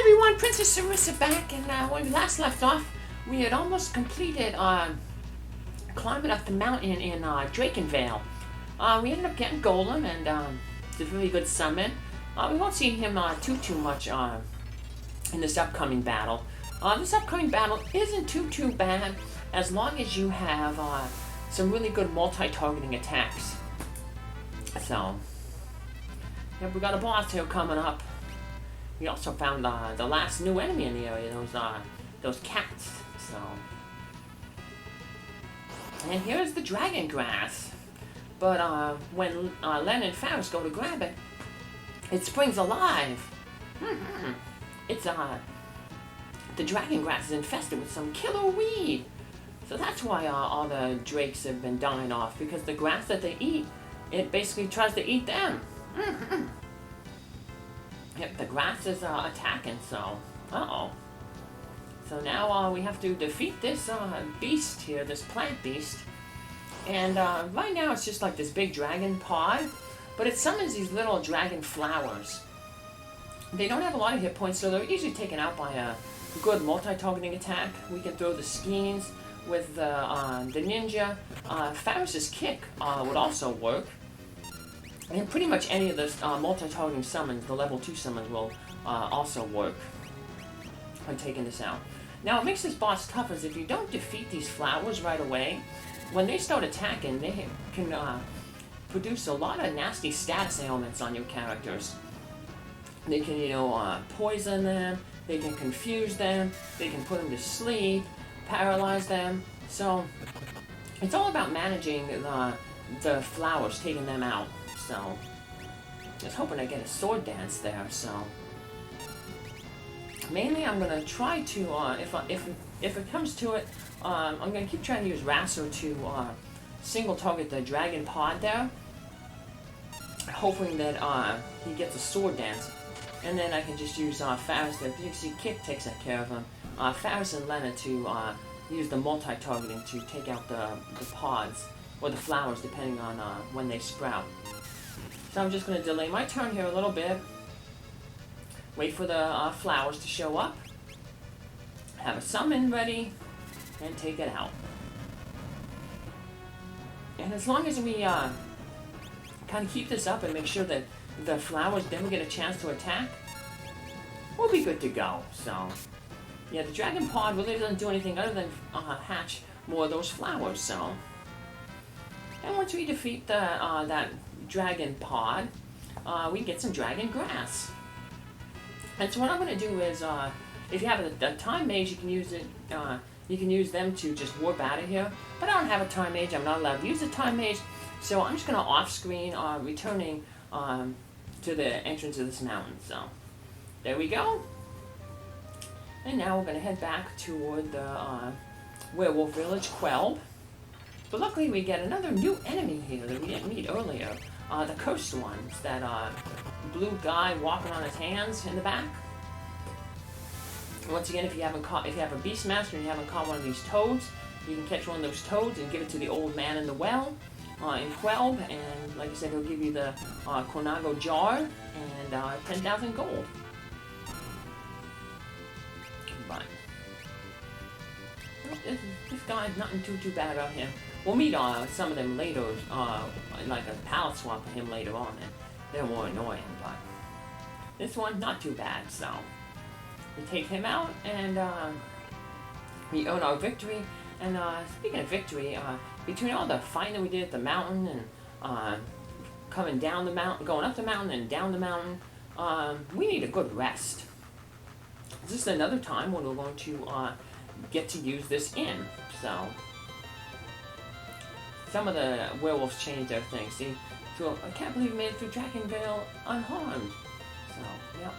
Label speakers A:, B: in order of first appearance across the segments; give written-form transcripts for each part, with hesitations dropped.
A: everyone, Princess Sarissa back, and when we last left off, we had almost completed climbing up the mountain in Drakenvale. We ended up getting Golem, and did a really good summon. We won't see him too much in this upcoming battle. This upcoming battle isn't too bad as long as you have some really good multi-targeting attacks. So, yep, we got a boss here coming up. We also found the last new enemy in the area, those cats. So, and here's the dragon grass. But when Lenna and Faris go to grab it, it springs alive. It's the dragon grass is infested with some killer weed. So that's why all the drakes have been dying off, because the grass that they eat, it basically tries to eat them. Yep, the grass is attacking, so, So now we have to defeat this beast here, this plant beast. And right now it's just like this big dragon pod, but it summons these little dragon flowers. They don't have a lot of hit points, so they're easily taken out by a good multi-targeting attack. We can throw the skeins with the ninja. Faris' kick would also work. And pretty much any of the multi-targeting summons, the level 2 summons, will also work on taking this out. Now, what makes this boss tough is if you don't defeat these flowers right away, when they start attacking, they can produce a lot of nasty status ailments on your characters. They can, poison them, they can confuse them, they can put them to sleep, paralyze them. So, it's all about managing the flowers, taking them out. So, just hoping I get a sword dance there. So, mainly I'm gonna try to, if it comes to it, I'm gonna keep trying to use RASAR to single target the dragon pod there, hoping that he gets a sword dance, and then I can just use Faris there. You see, kick takes that care of him. Faris and Lenna to use the multi-targeting to take out the pods or the flowers, depending on when they sprout. So I'm just going to delay my turn here a little bit, wait for the flowers to show up, have a summon ready, and take it out. And as long as we kind of keep this up and make sure that the flowers never get a chance to attack, we'll be good to go. So, yeah, the dragon pod really doesn't do anything other than hatch more of those flowers. So, and once we defeat that dragon pod, we get some dragon grass. And so what I'm going to do is, if you have a time mage, you can use it. You can use them to just warp out of here. But I don't have a time mage. I'm not allowed to use a time mage. So I'm just going to off-screen, returning to the entrance of this mountain. So there we go. And now we're going to head back toward the werewolf village, Quelb. But luckily we get another new enemy here that we didn't meet earlier. The cursed ones, that blue guy walking on his hands in the back. Once again, if you have a Beastmaster and you haven't caught one of these toads, you can catch one of those toads and give it to the old man in the well in Quelb, and like I said, he'll give you the Konago jar and 10,000 gold. But this guy's nothing too bad about him. We'll meet some of them later, like a palette swap for him later on, and they're more annoying, but this one, not too bad. So we take him out, and we earn our victory. And speaking of victory, between all the fighting that we did at the mountain, and coming down the mountain, going up the mountain and down the mountain, we need a good rest. This is another time when we're going to get to use this inn. So some of the werewolves changed their things. See, so I can't believe we made it through Drakenvale unharmed. So, yeah.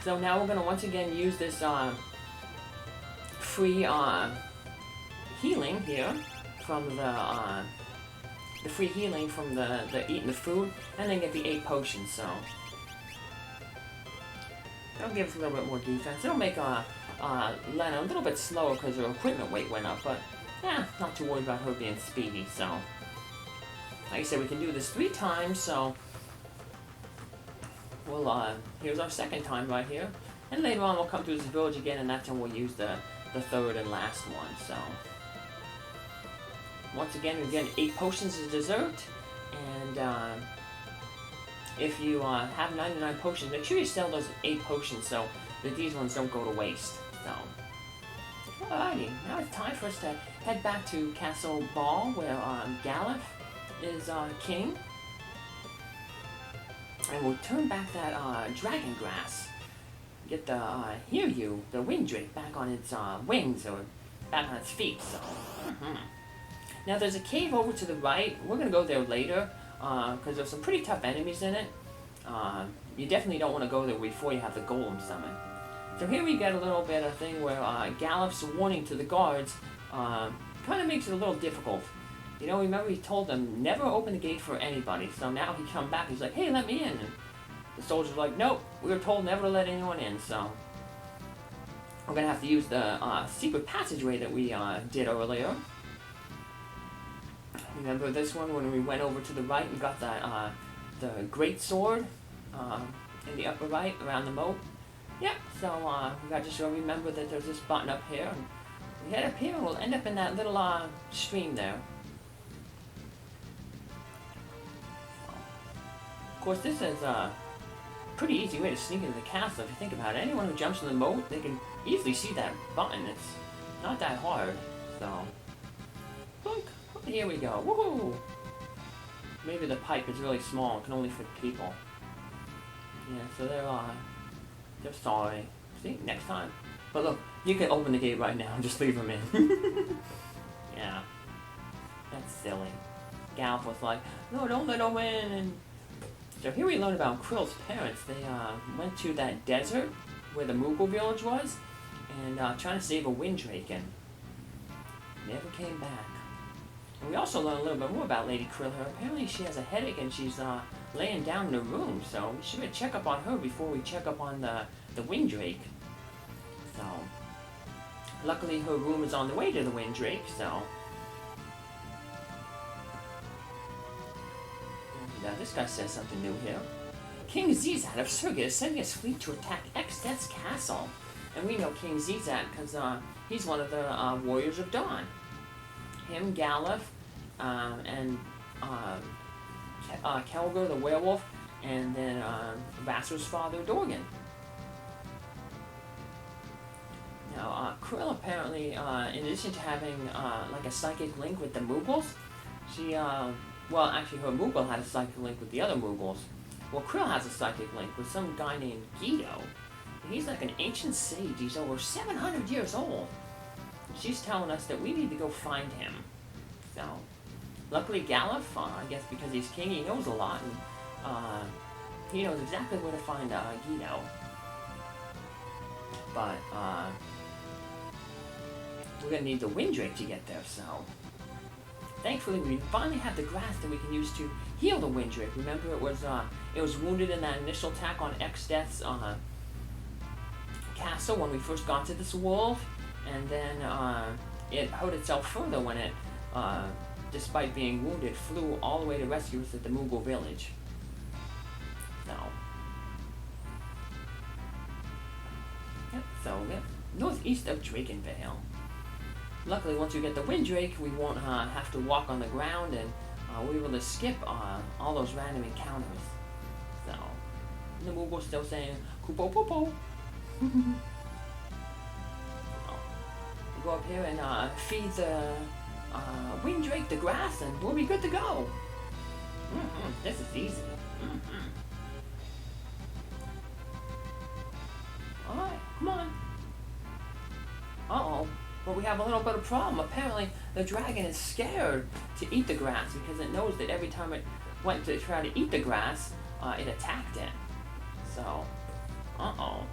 A: So now we're going to once again use this free healing here from the free healing from the eating the food, and then get the 8 potions. So that'll give us a little bit more defense. It'll make Lenna a little bit slower because her equipment weight went up, but yeah, not too worried about her being speedy. So like I said, we can do this 3 times. So we'll here's our second time right here. And later on we'll come to this village again, and that's when we'll use the third and last one. So once again, we're getting 8 potions as dessert, and if you have 99 potions, make sure you sell those 8 potions so that these ones don't go to waste. So alrighty, now it's time for us to head back to Castle Ball, where Galuf is king. And we'll turn back that dragon grass. Get the hiryu, the wind drake, back on its wings, or back on its feet. So, Now there's a cave over to the right. We're gonna go there later, because there's some pretty tough enemies in it. You definitely don't want to go there before you have the golem summon. So here we get a little bit of thing where Galuf's warning to the guards kind of makes it a little difficult. You know, remember he told them never open the gate for anybody. So now he come back, he's like, hey, let me in. And the soldiers are like, nope, we were told never to let anyone in. So we're gonna have to use the secret passageway that we did earlier. Remember this one when we went over to the right and got that the great sword in the upper right around the moat? Yep. So we got to just remember that there's this button up here. And we head up here and we'll end up in that little stream there. Of course, this is a pretty easy way to sneak into the castle if you think about it. Anyone who jumps in the moat, they can easily see that button. It's not that hard. So, look, here we go. Woohoo! Maybe the pipe is really small; it can only fit people. Yeah, so they're sorry. See, next time. But look, you can open the gate right now and just leave them in. Yeah, that's silly. Galuf was like, no, don't let them in. And so here we learn about Krill's parents. They went to that desert where the Moogle village was, and trying to save a wind drake, and never came back. And we also learn a little bit more about Lady Krill here. Apparently she has a headache and she's laying down in her room, so we should check up on her before we check up on the wind drake. So luckily her room is on the way to the wind drake, so. Now this guy says something new here. King Zizat of Surgit is sending his fleet to attack Extet's castle. And we know King Zizat because he's one of the Warriors of Dawn. Him, Galuf, and Kelger the werewolf, and then RASAR's father, Dorgan. Now, Krill apparently, in addition to having like a psychic link with the Moogles, she well, actually, her Moogle had a psychic link with the other Moogles. Well, Krill has a psychic link with some guy named Guido. He's like an ancient sage. He's over 700 years old. She's telling us that we need to go find him. So, luckily Galuf, I guess because he's king, he knows a lot, and he knows exactly where to find Guido. But we're gonna need the wind drake to get there. So. Thankfully, we finally have the grass that we can use to heal the wind drake. Remember, it was wounded in that initial attack on Extet's castle when we first got to this world, and then it hurt itself further when it, despite being wounded, flew all the way to rescue us at the Moogle village. So, yep. So, yep, northeast of Drakenvale. Luckily, once we get the wind drake, we won't have to walk on the ground, and we'll be able to skip all those random encounters. So, the Moogle's still saying, Kupo Popo. We'll go up here and feed the wind drake the grass, and we'll be good to go. This is easy. Alright, come on. Uh-oh. But we have a little bit of problem. Apparently, the dragon is scared to eat the grass because it knows that every time it went to try to eat the grass, it attacked it. So, uh-oh.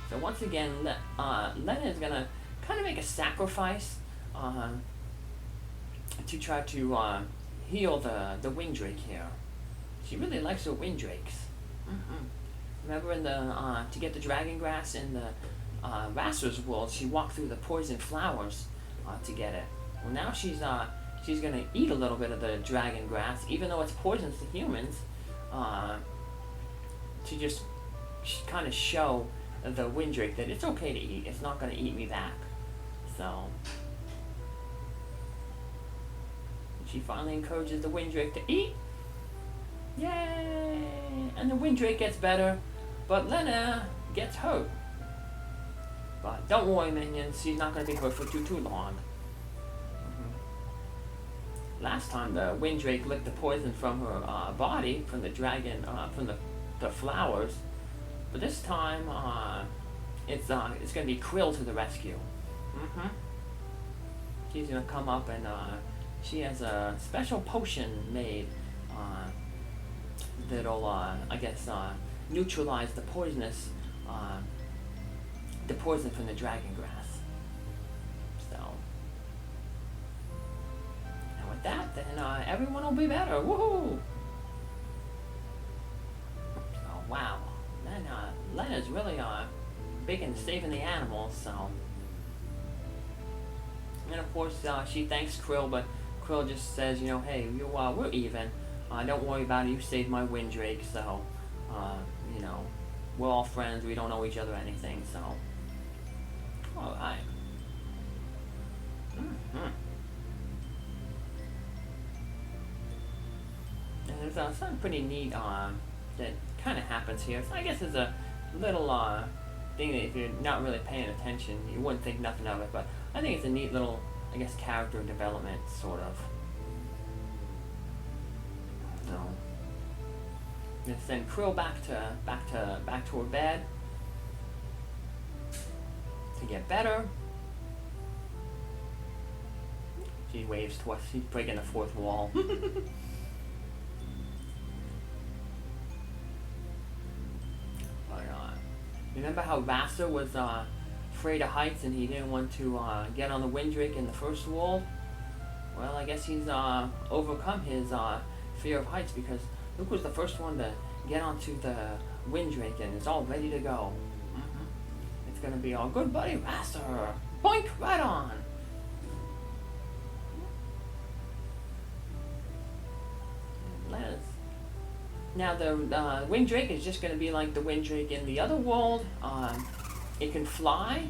A: So once again, Lenna is going to kind of make a sacrifice to try to heal the wind drake here. She really likes her wind drakes. Remember in the to get the dragon grass in the RASAR's world, she walked through the poison flowers to get it. Well, now she's gonna eat a little bit of the dragon grass, even though it's poisonous to humans. to just kind of show the Windrake that it's okay to eat. It's not going to eat me back. So she finally encourages the Windrake to eat. Yay! And the Windrake gets better, but Lenna gets hurt. But don't worry, minions, she's not going to be hurt for too long. Last time the Windrake licked the poison from her body, from the dragon, from the flowers. But this time, it's going to be Krill to the rescue. She's going to come up and she has a special potion made that'll, I guess, neutralize the poison from the dragon grass. So, and with that, then everyone will be better. Woohoo! Oh wow, then Lenna's really big in saving the animals. So, and of course she thanks Krill, but Krill just says, you know, hey, we're even. Don't worry about it. You saved my Windrake, so you know, we're all friends. We don't owe each other anything. So. Alright. And there's something pretty neat that kind of happens here. So I guess there's a little thing that if you're not really paying attention, you wouldn't think nothing of it. But I think it's a neat little, I guess, character development, sort of. So, let's send Krill back to her bed. To get better. She waves to us. She's breaking the fourth wall. But, remember how RASAR was afraid of heights and he didn't want to get on the Windrake in the first wall? Well, I guess he's overcome his fear of heights, because Luke was the first one to get onto the Windrake and is all ready to go. It's gonna be our good buddy RASAR. Boink! Right on! Now the Windrake is just gonna be like the Windrake in the other world. It can fly.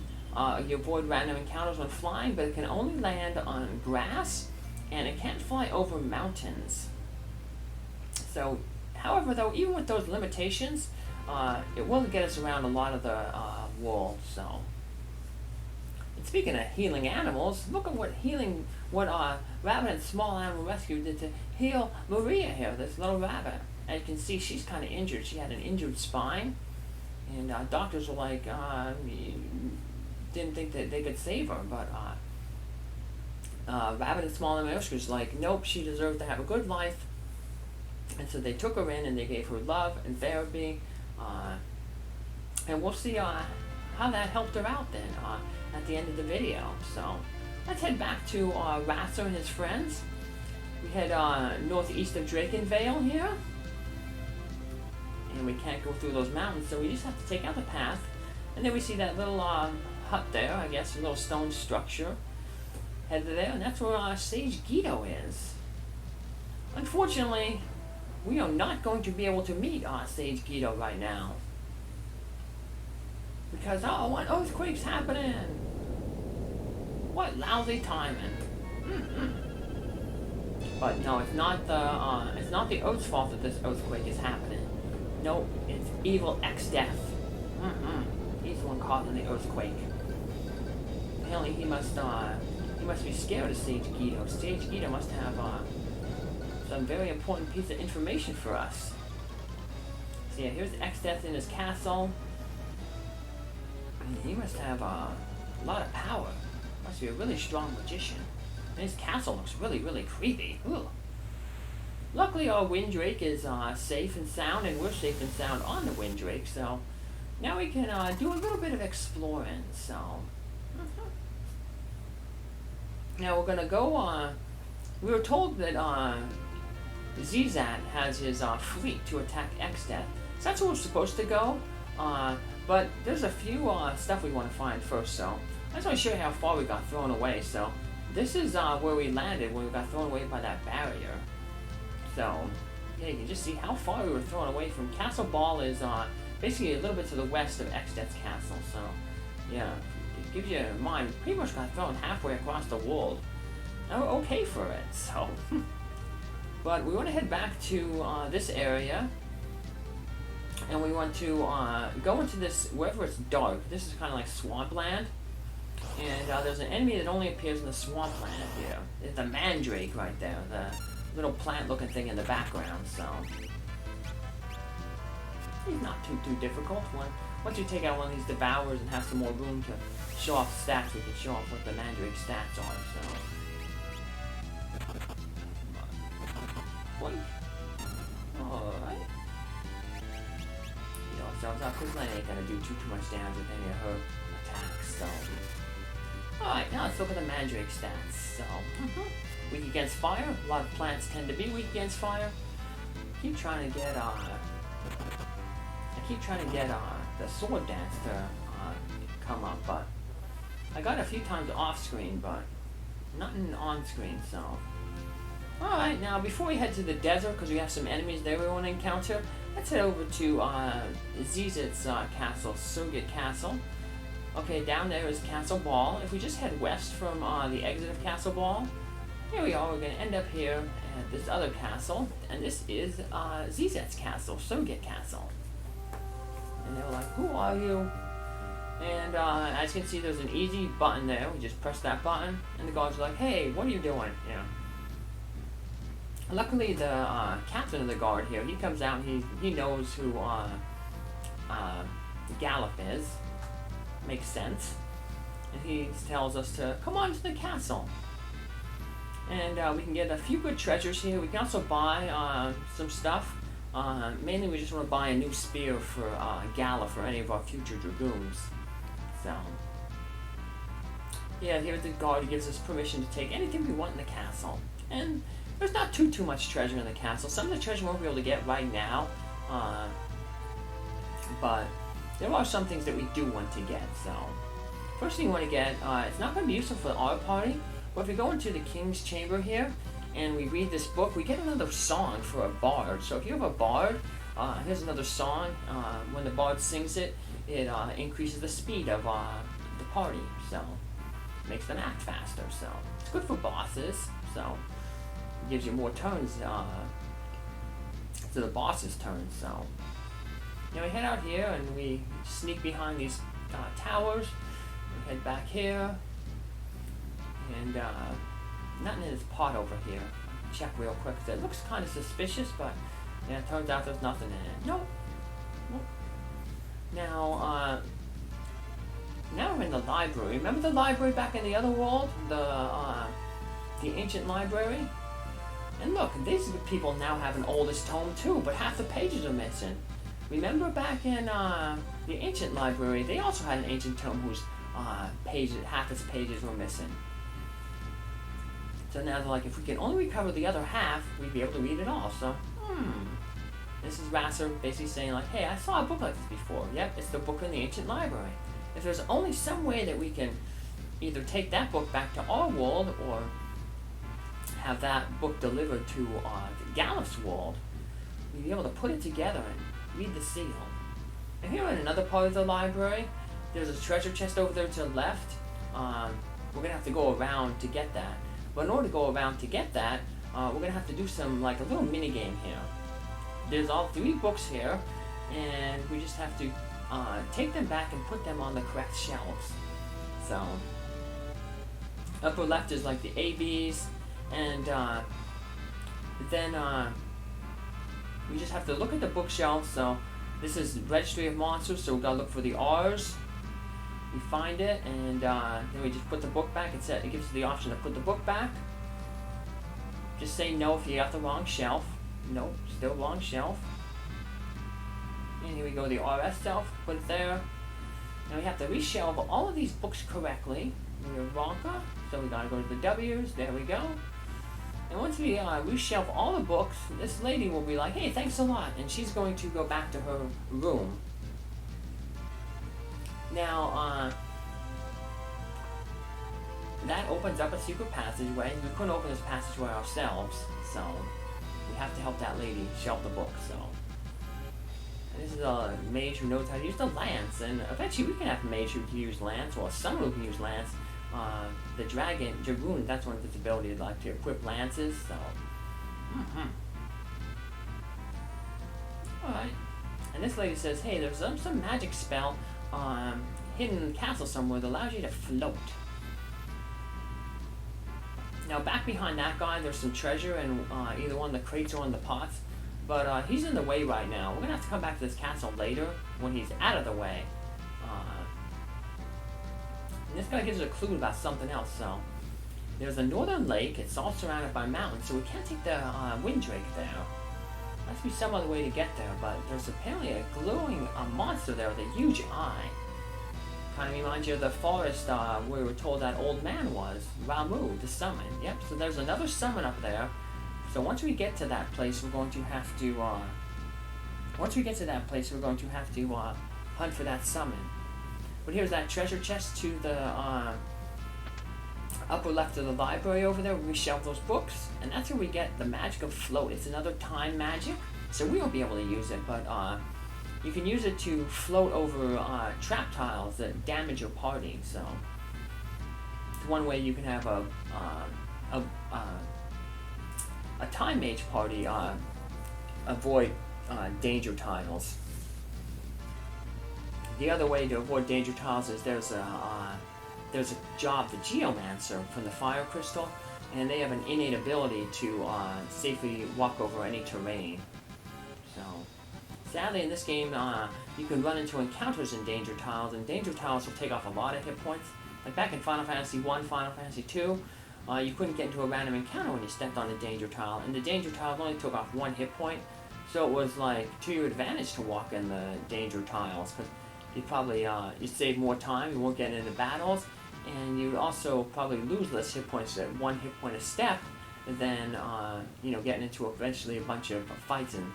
A: You avoid random encounters when flying, but it can only land on grass, and it can't fly over mountains. So, however, though, even with those limitations, it will get us around a lot of the world. So, and speaking of healing animals, look at what Rabbit and Small Animal Rescue did to heal Maria here, this little rabbit. And you can see she's kind of injured. She had an injured spine, and doctors were like, didn't think that they could save her, but Rabbit and Small Animal Rescue was like, nope, she deserved to have a good life. And so they took her in and they gave her love and therapy, and we'll see how that helped her out then at the end of the video. So let's head back to RASAR and his friends. We head northeast of Drakenvale here, and we can't go through those mountains, so we just have to take out the path. And then we see that little hut there, I guess, a little stone structure. Head to there, and that's where Sage Guido is. Unfortunately, we are not going to be able to meet Sage Guido right now, because an earthquake's happening. What lousy timing. But no, it's not the Earth's fault that this earthquake is happening. No, it's evil X-Death. He's the one causing the earthquake. Apparently he must be scared of Sage Guido. Sage Guido must have some very important piece of information for us. So yeah, here's X-Death in his castle. He must have a lot of power. Must be a really strong magician. And his castle looks really, really creepy. Ooh. Luckily, our Windrake is safe and sound, and we're safe and sound on the Windrake. So now we can do a little bit of exploring. So now we're gonna go. We were told that Zizat has his fleet to attack X-Death. So that's where we're supposed to go. But there's a few stuff we want to find first. So I just want to show you how far we got thrown away. So this is where we landed when we got thrown away by that barrier. So yeah, you can just see how far we were thrown away from Castle Ball is basically a little bit to the west of Extet's castle. So, yeah, it gives you in mind. We pretty much got thrown halfway across the world. And we're okay for it. So, but we want to head back to this area, and we want to go into this wherever it's dark. This is kind of like swampland. And there's an enemy that only appears in the swampland here. It's the mandrake right there, the little plant-looking thing in the background. So he's not too difficult. Once you take out one of these devours and have some more room to show off stats, we can show off what the mandrake stats are. So, all right. You know, so because Lenna ain't gonna do too much damage with any of her attacks. So. Alright, now let's look at the mandrake stats. So, weak against fire. A lot of plants tend to be weak against fire. I keep trying to get the sword dance to come up, but I got it a few times off screen, but nothing on screen. So, alright, now before we head to the desert, because we have some enemies there we want to encounter, let's head over to Zizit's castle, Surrogate Castle. Okay, down there is Castle Ball. If we just head west from the exit of Castle Ball, here we are. We're going to end up here at this other castle, and this is Zizit's castle, Surrogate Castle. And they were like, "Who are you?" And as you can see, there's an easy button there. We just press that button, and the guards are like, "Hey, what are you doing?" Yeah. Luckily, the captain of the guard here, he comes out and he knows who Galuf is. Makes sense. And he tells us to come on to the castle. And we can get a few good treasures here. We can also buy some stuff. Mainly we just want to buy a new spear for Galuf or any of our future Dragoons. So, yeah, here's the guard who gives us permission to take anything we want in the castle. And there's not too much treasure in the castle. Some of the treasure we won't be able to get right now. But there are some things that we do want to get. So, first thing you want to get, it's not going to be useful for our party, but if we go into the King's Chamber here, and we read this book, we get another song for a bard. So if you have a bard, here's another song. When the bard sings it, it increases the speed of the party, so makes them act faster. So it's good for bosses, so it gives you more turns to the boss's turn. So, you know, we head out here and we sneak behind these towers. We head back here, and nothing in this pot over here. Check real quick. It looks kind of suspicious, but yeah, it turns out there's nothing in it. Nope. Now we're in the library. Remember the library back in the other world? The ancient library? And look, these people now have an oldest tome too, but half the pages are missing. Remember back in the ancient library, they also had an ancient tome whose half its pages were missing. So now they're like, if we can only recover the other half, we'd be able to read it all. So, this is RASAR basically saying like, hey, I saw a book like this before. Yep, it's the book in the ancient library. If there's only some way that we can either take that book back to our world or have that book delivered to Galuf's world, we'd be able to put it together and read the seal. And here in another part of the library, there's a treasure chest over there to the left. We're going to have to go around to get that. But in order to go around to get that, we're going to have to do some, like a little mini game here. There's all 3 books here, and we just have to take them back and put them on the correct shelves. So, upper left is like the ABs, and then we just have to look at the bookshelf. So, this is Registry of Monsters, so we've got to look for the R's. We find it, and then we just put the book back. It gives us the option to put the book back. Just say no if you got the wrong shelf. Nope, still wrong shelf. And here we go, the RS shelf, put it there. Now we have to reshelve all of these books correctly. We're Ronka, so we gotta go to the W's, there we go. And once we reshelve all the books, this lady will be like, hey, thanks a lot, and she's going to go back to her room. Now, that opens up a secret passageway. We couldn't open this passageway ourselves, so we have to help that lady shelf the book, so. And this is a mage who knows how to use the lance, and eventually we can have a mage who can use lance, or someone who can use lance. The Dragoon, that's one of his abilities, like to equip lances, so. Alright. And this lady says, hey, there's some magic spell hidden in the castle somewhere that allows you to float. Now, back behind that guy, there's some treasure in either one of the crates or in the pots. But he's in the way right now. We're going to have to come back to this castle later when he's out of the way. And this guy gives us a clue about something else. So, there's a northern lake. It's all surrounded by mountains, so we can't take the wind drake there. Must be some other way to get there, but there's apparently a glowing monster there with a huge eye. Kind of reminds you of the forest where we were told that old man was, Ramu, the summon. Yep, so there's another summon up there. So once we get to that place, we're going to have to, hunt for that summon. But here's that treasure chest to the upper left of the library over there, where we shelve those books, and that's where we get the magic of float. It's another time magic, so we won't be able to use it, but you can use it to float over trap tiles that damage your party. So it's one way you can have a time mage party avoid danger tiles. The other way to avoid danger tiles is there's a job, the Geomancer from the Fire Crystal, and they have an innate ability to safely walk over any terrain. So, sadly in this game, you can run into encounters in danger tiles, and danger tiles will take off a lot of hit points. Like back in Final Fantasy 1, Final Fantasy 2, you couldn't get into a random encounter when you stepped on a danger tile, and the danger tiles only took off 1 hit point, so it was like to your advantage to walk in the danger tiles, because you'd probably you'd save more time, you won't get into battles, and you'd also probably lose less hit points at 1 hit point a step than getting into eventually a bunch of fights and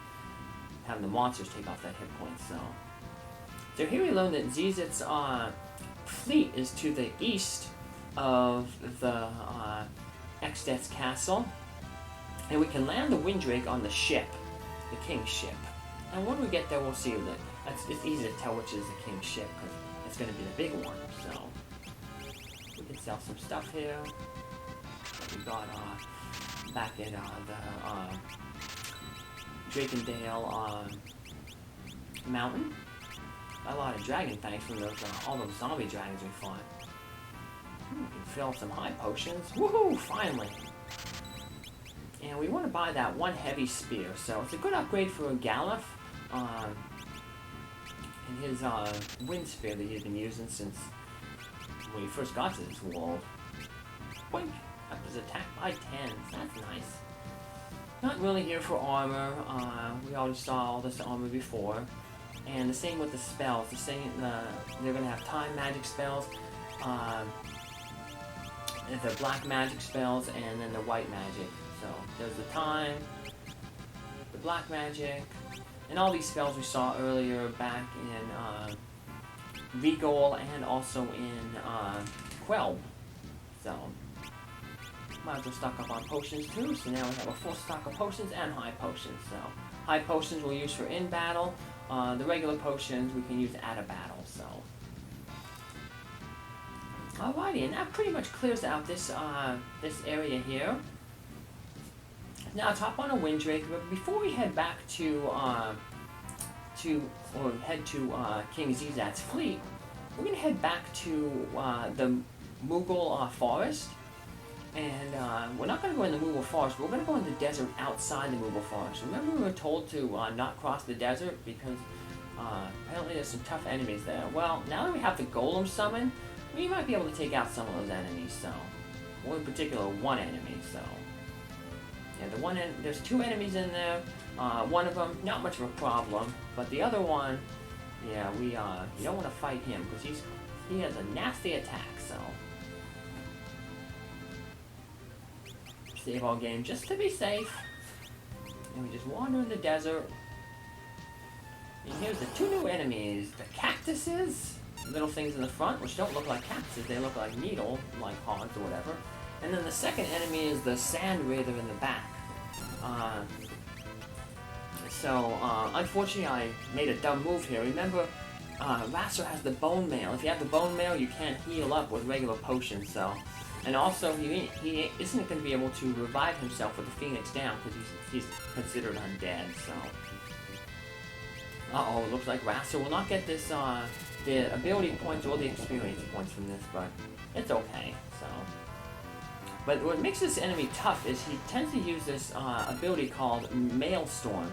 A: having the monsters take off that hit point. So here we learn that Zizit's fleet is to the east of the Extet's castle, and we can land the Windrake on the ship, the king's ship. And when we get there, we'll see that it's easy to tell which is the king's ship, because it's going to be the big one. So we can sell some stuff here. We got back in the Drakendale mountain. Got a lot of dragon fangs from those all those zombie dragons we fought. We can fill up some high potions. Woohoo! Finally. And we want to buy that one heavy spear, so it's a good upgrade for Galuf. And his wind spear that he's been using since when he first got to this world. Boink! That was attacked by 10s. That's nice. Not really here for armor. We already saw all this armor before. And the same with the spells. The same. They're gonna have time magic spells, the black magic spells, and then the white magic. So there's the time, the black magic, and all these spells we saw earlier back in Regal and also in Quelb. So might as well stock up on potions too. So now we have a full stock of potions and high potions. So high potions we'll use for in battle. The regular potions we can use at a battle. So alrighty, and that pretty much clears out this this area here. Now top on a Windrake, but before we head back to King Zizat's fleet, we're gonna head back to the Moogle forest, and we're not gonna go in the Moogle forest. We're gonna go in the desert outside the Moogle forest. Remember we were told to not cross the desert because apparently there's some tough enemies there. Well, now that we have the Golem summon, we might be able to take out some of those enemies. So, or in particular, one enemy. So. Yeah, there's 2 enemies in there. One of them, not much of a problem, but the other one, yeah, you don't want to fight him because he has a nasty attack. So save all game just to be safe, and we just wander in the desert. And here's the 2 new enemies: the cactuses, little things in the front, which don't look like cactuses; they look like needle, like hogs or whatever. And then the second enemy is the Sand Raider in the back. So, unfortunately, I made a dumb move here. Remember, RASAR has the bone mail. If you have the bone mail, you can't heal up with regular potions, so... And also, he isn't going to be able to revive himself with the Phoenix down, because he's considered undead, so... Uh-oh, looks like RASAR will not get this, the ability points or the experience points from this, but it's okay, so... But what makes this enemy tough is he tends to use this ability called Maelstrom.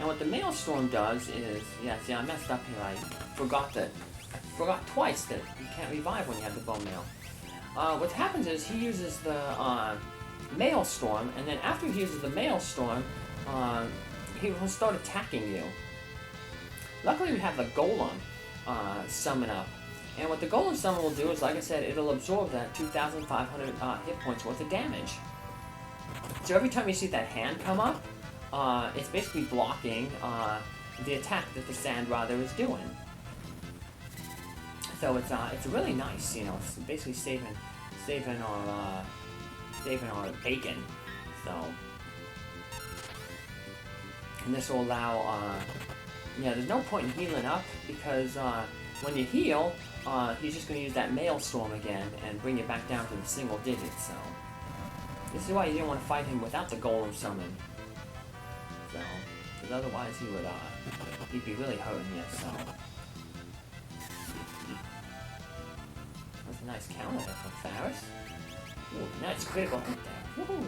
A: And what the Maelstrom does is, yeah, see, I messed up here. I forgot twice that you can't revive when you have the bone mail. What happens is he uses the Maelstrom, and then after he uses the Maelstrom, he will start attacking you. Luckily, we have the Golem summon up. And what the Golem Summon will do is, like I said, it'll absorb that 2,500 hit points worth of damage. So every time you see that hand come up, it's basically blocking the attack that the Sandrather is doing. So it's really nice, you know. It's basically saving our bacon. So, and this will allow yeah, there's no point in healing up because when you heal. He's just going to use that Maelstrom again and bring you back down to the single digits, so... This is why you didn't want to fight him without the Golem Summon. So, because otherwise he would, he'd be really hurting you, so... That's a nice counter there from Faris. Ooh, nice critical hit there. Woohoo!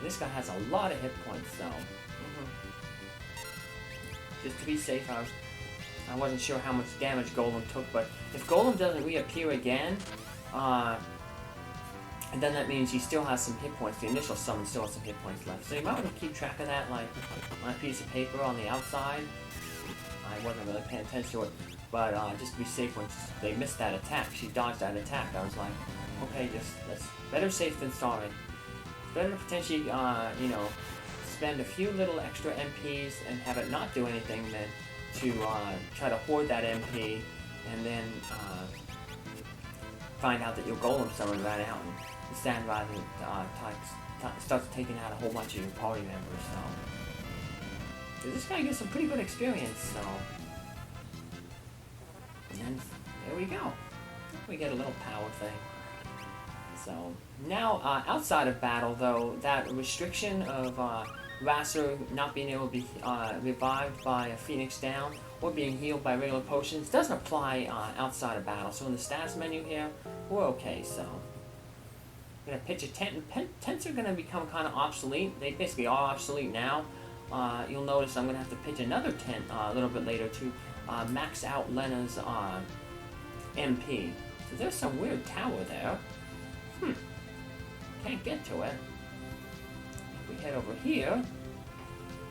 A: This guy has a lot of hit points, so... Just to be safe, I wasn't sure how much damage Golem took, but if Golem doesn't reappear again, and then that means he still has some hit points. The initial summon still has some hit points left. So you might want to keep track of that, like, on a piece of paper on the outside. I wasn't really paying attention to it, but just to be safe when they missed that attack, she dodged that attack, I was like, okay, that's better safe than sorry. It's better to potentially, you know, spend a few little extra MPs and have it not do anything than to try to hoard that MP and then find out that your Golem Summon ran out and the Sandrather starts taking out a whole bunch of your party members, so... This guy gets some pretty good experience, so... And there we go. We get a little power thing. So, now, outside of battle, though, that restriction of RASAR not being able to be revived by a Phoenix down or being healed by regular potions doesn't apply outside of battle. So in the status menu here, we're okay. So I'm going to pitch a tent, and tents are going to become kind of obsolete. They basically are obsolete now. You'll notice I'm going to have to pitch another tent a little bit later to max out Lenna's MP. So there's some weird tower there. Can't get to it. If we head over here,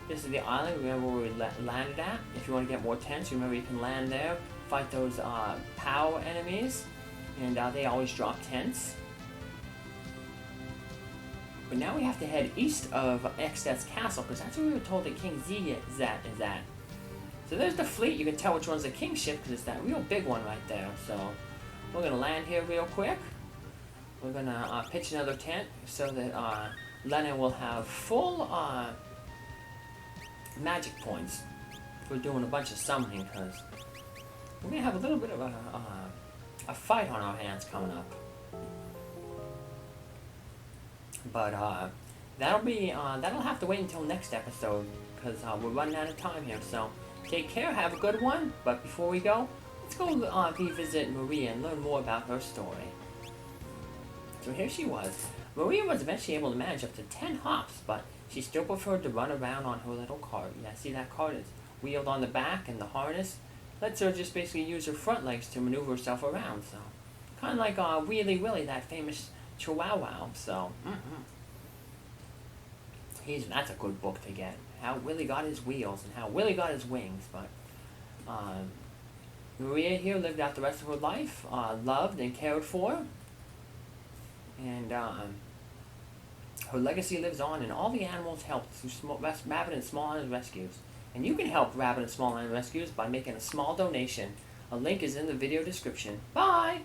A: this is the island, remember where we landed at. If you want to get more tents, remember you can land there, fight those POW enemies, and they always drop tents. But now we have to head east of Extet's castle, because that's where we were told that King Z is at. So there's the fleet. You can tell which one's the king's ship, because it's that real big one right there. So we're going to land here real quick. We're going to pitch another tent so that Lenna will have full magic points for doing a bunch of summoning, because we're going to have a little bit of a fight on our hands coming up. But that'll have to wait until next episode, because we're running out of time here. So take care, have a good one. But before we go, let's go revisit Maria and learn more about her story. So here she was. Maria was eventually able to manage up to 10 hops, but she still preferred to run around on her little cart. Yeah, see that cart is wheeled on the back, and the harness lets her just basically use her front legs to maneuver herself around. So kind of like Wheelie Willie, that famous Chihuahua. So that's a good book to get. How Willie got his wheels and how Willie got his wings. But Maria here lived out the rest of her life, loved and cared for. And her legacy lives on, and all the animals helped through Rabbit and Small Island Rescues. And you can help Rabbit and Small Island Rescues by making a small donation. A link is in the video description. Bye!